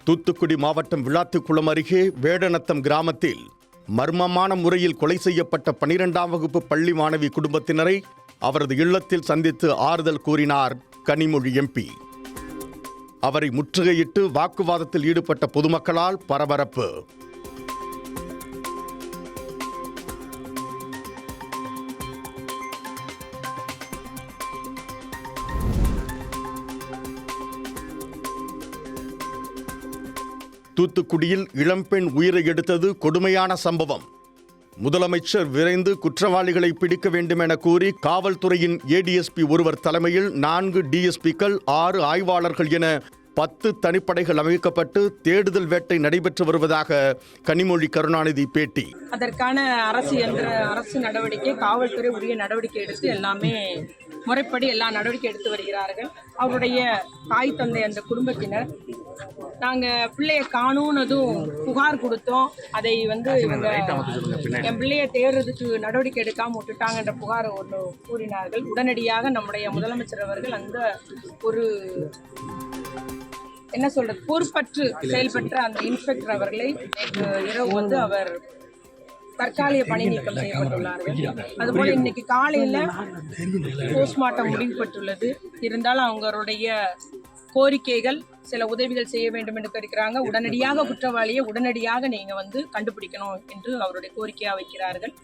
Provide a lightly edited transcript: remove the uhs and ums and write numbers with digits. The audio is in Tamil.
தூத்துக்குடி மாவட்டம் விளாத்திக்குளம் அருகே வேடநத்தம் கிராமத்தில் மர்மமான முறையில் கொலை செய்யப்பட்ட 12ஆம் வகுப்பு பள்ளி மாணவி குடும்பத்தினரை அவரது இல்லத்தில் சந்தித்து ஆறுதல் கூறினார் கனிமொழி எம்பி. அவரை முற்றுகையிட்டு வாக்குவாதத்தில் ஈடுபட்ட பொதுமக்களால் பரபரப்பு. தூத்துக்குடியில் இளம்பெண் உயிரை எடுத்தது கொடுமையான சம்பவம். முதலமைச்சர் விரைந்து குற்றவாளிகளை பிடிக்க வேண்டும் என கூறி காவல்துறையின் ஏடிஎஸ்பி ஒருவர் தலைமையில் 4 டிஎஸ்பிக்கள் 6 ஆய்வாளர்கள் என 10 தனிப்படைகள் அமைக்கப்பட்டு தேடுதல் வேட்டை நடைபெற்று வருவதாக கனிமொழி கருணாநிதி பேட்டி. அதற்கான அரசு நடவடிக்கை, காவல்துறை உரிய நடவடிக்கை எடுத்து எல்லாமே முறைப்படி எல்லா நடவடிக்கை எடுத்து வருகிறார்கள். அவருடைய தாய் தந்தை அந்த குடும்பத்தினர் நாங்கள் பிள்ளையை காணும்னதும் புகார் கொடுத்தோம். அதை என் பிள்ளையை தேடுறதுக்கு நடவடிக்கை எடுக்காமல் விட்டுட்டாங்கன்ற புகாரை ஒன்று கூறினார்கள். உடனடியாக நம்முடைய முதலமைச்சர் அவர்கள் அந்த ஒரு பொறுப்பற்று செயல்பட்ட அந்த இன்ஸ்பெக்டர் அவர்களை இரவு அவர் தற்காலிக பணி நீக்கம் செய்யப்பட்டுள்ளார்கள். அதுபோல இன்னைக்கு காலையில் போஸ்ட்மார்ட்டம் முடிவுபட்டுள்ளது. இருந்தாலும் அவங்களுடைய கோரிக்கைகள், சில உதவிகள் செய்ய வேண்டும் என்று இருக்கிறாங்க. உடனடியாக குற்றவாளியை உடனடியாக நீங்க கண்டுபிடிக்கணும் என்று அவருடைய கோரிக்கையா வைக்கிறார்கள்.